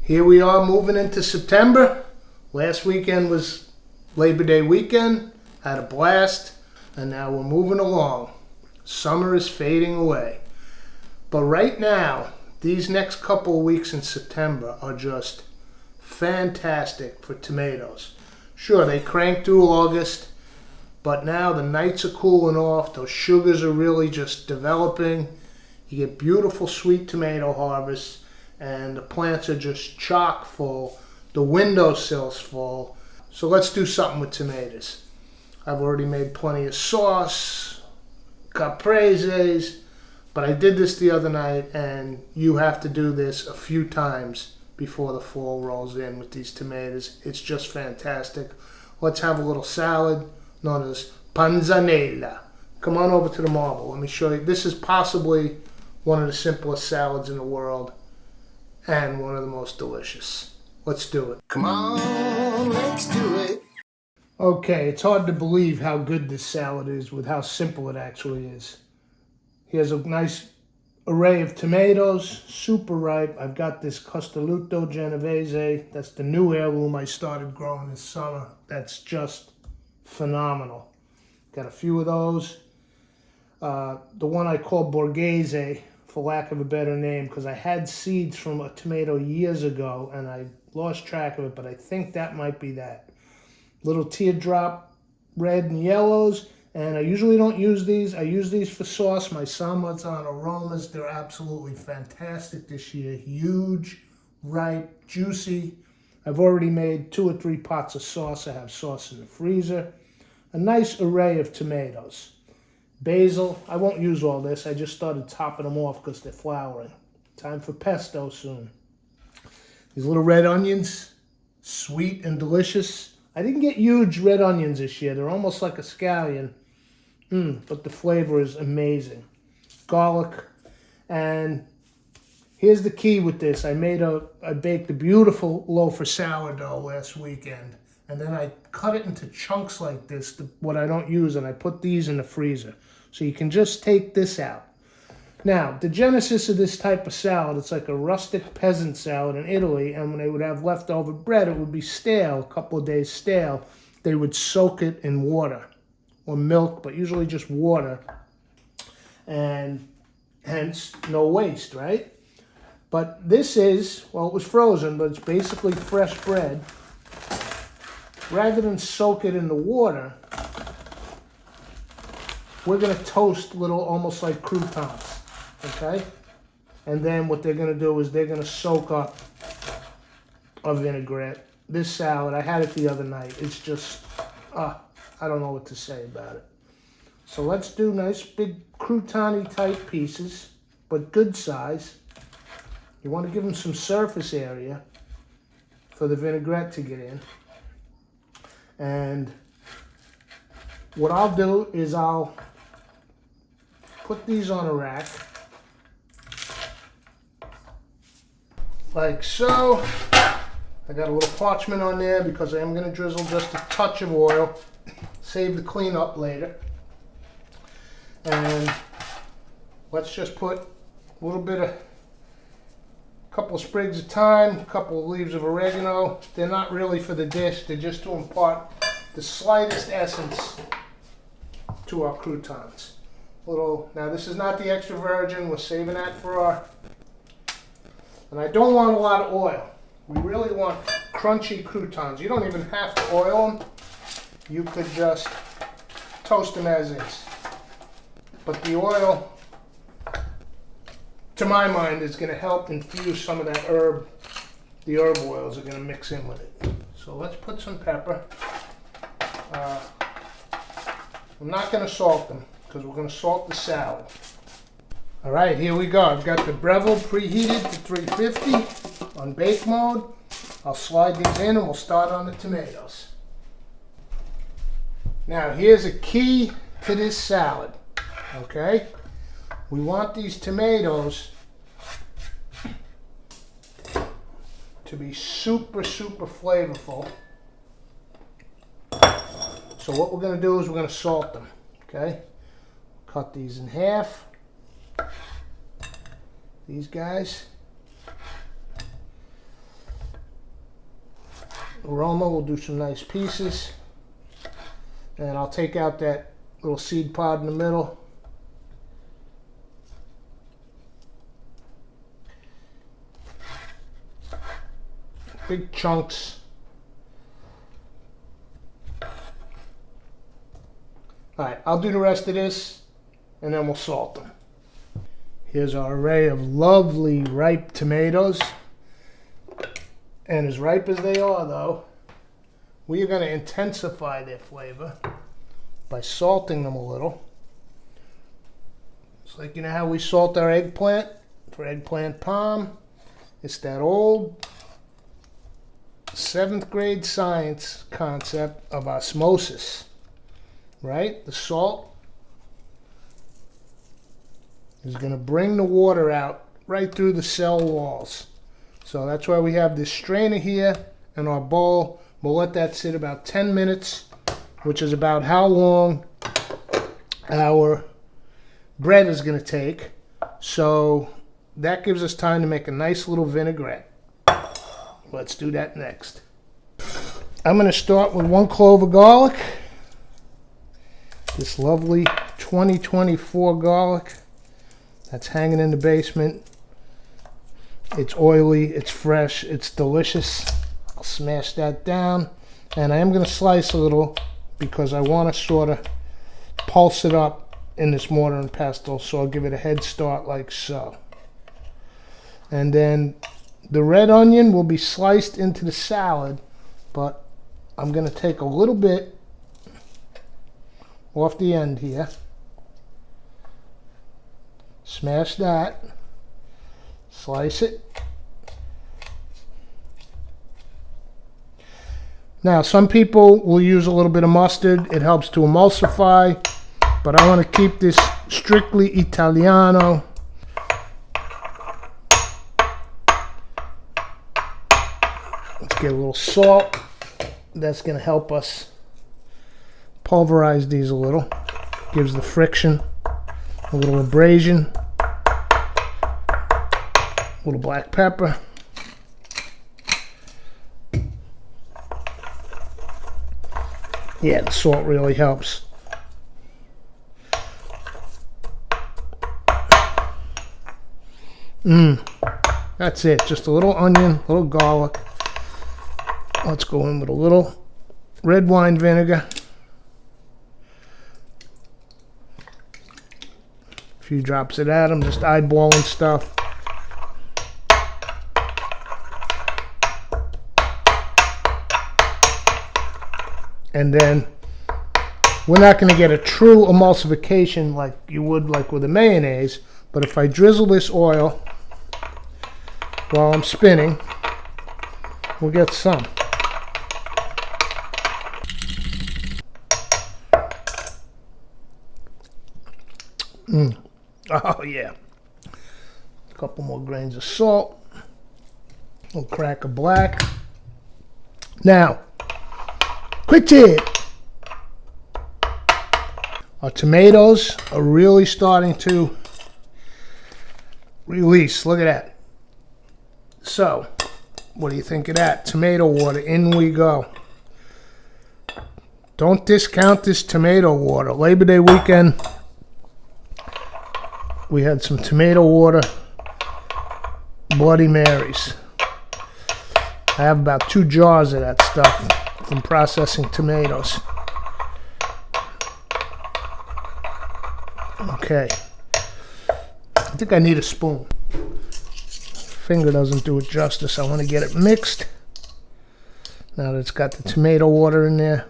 Here we are moving into September. Last weekend was Labor Day weekend. Had a blast. And now we're moving along. Summer is fading away. But right now, these next couple of weeks in September are just fantastic for tomatoes. Sure, they crank through August, but now the nights are cooling off. Those sugars are really just developing. You get beautiful sweet tomato harvests, and the plants are just chock full. The windowsill's full. So let's do something with tomatoes. I've already made plenty of sauce, capreses, but I did this the other night, and you have to do this a few times before the fall rolls in with these tomatoes. It's just fantastic. Let's have a little salad known as panzanella. Come on over to the marble. Let me show you. This is possibly one of the simplest salads in the world and one of the most delicious. Let's do it. Come on, let's do it. Okay, it's hard to believe how good this salad is with how simple it actually is. Here's a nice array of tomatoes, super ripe. I've got this Castelluto Genovese. That's the new heirloom I started growing this summer. That's just phenomenal. Got a few of those. The one I call Borghese, for lack of a better name, because I had seeds from a tomato years ago and I lost track of it, but I think that might be that. Little teardrop red and yellows, and I usually don't use these. I use these for sauce. My Salmon aromas, they're absolutely fantastic this year. Huge, ripe, juicy. I've already made 2 or 3 pots of sauce. I have sauce in the freezer. A nice array of tomatoes. Basil, I won't use all this. I just started topping them off because they're flowering. Time for pesto soon. These little red onions, sweet and delicious. I didn't get huge red onions this year. They're almost like a scallion. But the flavor is amazing. Garlic. And here's the key with this. I baked a beautiful loaf of sourdough last weekend. And then I cut it into chunks like this, what I don't use, and I put these in the freezer. So you can just take this out. Now, the genesis of this type of salad, it's like a rustic peasant salad in Italy, and when they would have leftover bread, it would be stale, a couple of days stale. They would soak it in water or milk, but usually just water, and hence no waste, right? But this is, well, it was frozen, but it's basically fresh bread. Rather than soak it in the water, we're going to toast little, almost like croutons. Okay, and then what they're going to do is they're going to soak up a vinaigrette. This salad, I had it the other night. It's just, I don't know what to say about it. So let's do nice big crouton-y type pieces, but good size. You want to give them some surface area for the vinaigrette to get in. And what I'll do is I'll put these on a rack. Like so. I got a little parchment on there because I am going to drizzle just a touch of oil. Save the cleanup later. And let's just put a little bit of, a couple of sprigs of thyme, a couple of leaves of oregano. They're not really for the dish. They're just to impart the slightest essence to our croutons. Now this is not the extra virgin. We're saving that for our... And I don't want a lot of oil. We really want crunchy croutons. You don't even have to oil them. You could just toast them as is. But the oil, to my mind, is going to help infuse some of that herb. The herb oils are going to mix in with it. So let's put some pepper. I'm not going to salt them because we're going to salt the salad. All right, here we go. I've got the Breville preheated to 350 on bake mode. I'll slide these in and we'll start on the tomatoes. Now, here's a key to this salad, okay? We want these tomatoes to be super, super flavorful. So what we're going to do is we're going to salt them, okay? Cut these in half. These guys. aroma. We'll do some nice pieces. And I'll take out that little seed pod in the middle. Big chunks. Alright, I'll do the rest of this and then we'll salt them. Here's our array of lovely ripe tomatoes. And as ripe as they are though, we are going to intensify their flavor by salting them a little. It's like, you know how we salt our eggplant for eggplant parm? It's that old 7th grade science concept of osmosis, right? The salt is going to bring the water out right through the cell walls. So that's why we have this strainer here in our bowl. We'll let that sit about 10 minutes, which is about how long our bread is going to take. So that gives us time to make a nice little vinaigrette. Let's do that next. I'm going to start with 1 clove of garlic. This lovely 2024 garlic that's hanging in the basement. It's oily, it's fresh, it's delicious. I'll smash that down. And I am going to slice a little because I want to sort of pulse it up in this mortar and pestle. So I'll give it a head start like so. And then the red onion will be sliced into the salad, but I'm going to take a little bit off the end here. Smash that. Slice it. Now, some people will use a little bit of mustard. It helps to emulsify, but I want to keep this strictly Italiano. Let's get a little salt. That's going to help us pulverize these a little. Gives the friction a little abrasion. A little black pepper. Yeah, the salt really helps. That's it. Just a little onion, a little garlic. Let's go in with a little red wine vinegar. A few drops of that. I'm just eyeballing stuff. And then we're not going to get a true emulsification like you would like with a mayonnaise, but if I drizzle this oil while I'm spinning, we'll get some. Oh yeah. A couple more grains of salt. A little crack of black. Now, quick tip. Our tomatoes are really starting to release. Look at that. So, what do you think of that? Tomato water, in we go. Don't discount this tomato water. Labor Day weekend, we had some tomato water Bloody Marys. I have about 2 jars of that stuff from processing tomatoes. Okay. I think I need a spoon. Finger doesn't do it justice. I want to get it mixed. Now that it's got the tomato water in there.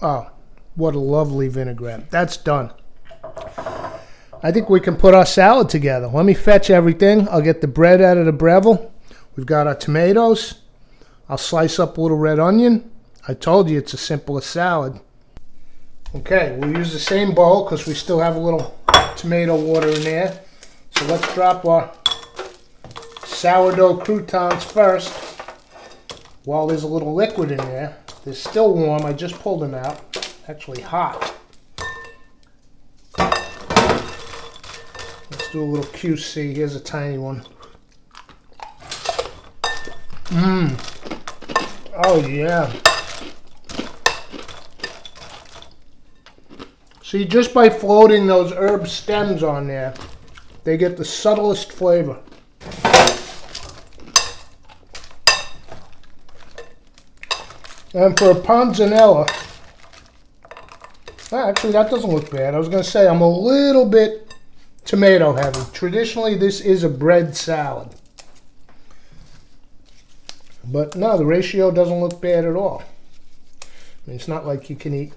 Oh, what a lovely vinaigrette. That's done. I think we can put our salad together. Let me fetch everything. I'll get the bread out of the Breville. We've got our tomatoes. I'll slice up a little red onion. I told you it's as simple as salad. Okay, we'll use the same bowl because we still have a little tomato water in there. So let's drop our sourdough croutons first. While there's a little liquid in there. They're still warm. I just pulled them out. Actually hot. Let's do a little QC. Here's a tiny one. Oh yeah. See, just by floating those herb stems on there, they get the subtlest flavor. And for a panzanella, actually that doesn't look bad. I was going to say I'm a little bit tomato heavy. Traditionally this is a bread salad. But no, the ratio doesn't look bad at all. I mean, it's not like you can eat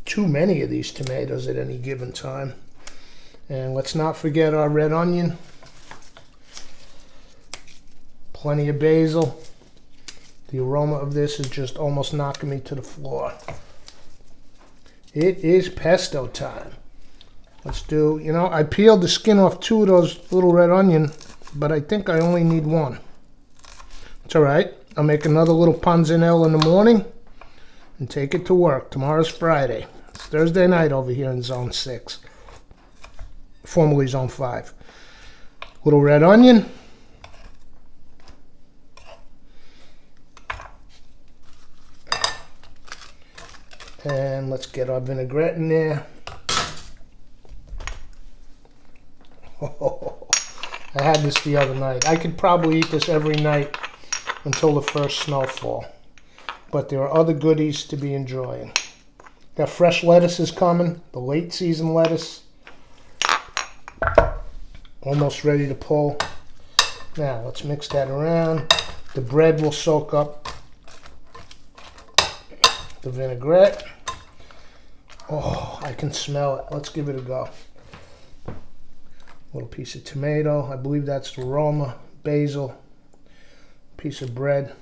too many of these tomatoes at any given time. And let's not forget our red onion. Plenty of basil. The aroma of this is just almost knocking me to the floor. It is pesto time. Let's do, I peeled the skin off 2 of those little red onion, but I think I only need 1. It's all right. I'll make another little panzanella in the morning and take it to work. Tomorrow's Friday. It's Thursday night over here in Zone 6, formerly Zone 5. Little red onion. And let's get our vinaigrette in there. Oh, I had this the other night. I could probably eat this every night until the first snowfall. But there are other goodies to be enjoying. Got fresh lettuces coming, the late season lettuce. Almost ready to pull. Now let's mix that around. The bread will soak up the vinaigrette. Oh, I can smell it. Let's give it a go. Little piece of tomato. I believe that's the Roma. Basil. Piece of bread.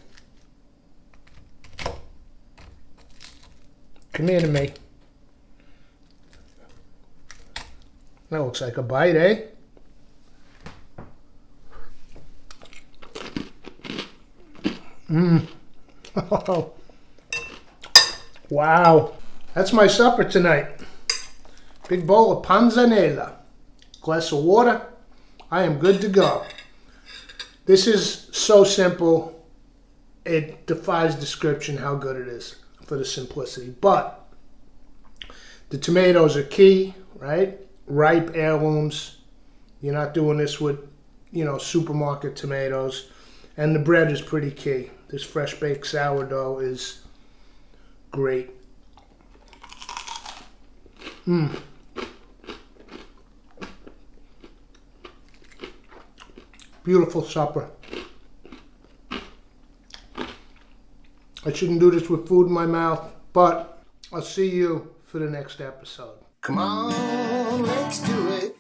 Come here to me. That looks like a bite, eh? Wow. That's my supper tonight. Big bowl of panzanella. Glass of water. I am good to go. This is so simple. It defies description how good it is for the simplicity. But the tomatoes are key, right? Ripe heirlooms. You're not doing this with, supermarket tomatoes. And the bread is pretty key. This fresh baked sourdough is great. Beautiful supper. I shouldn't do this with food in my mouth, but I'll see you for the next episode. Come on, let's do it.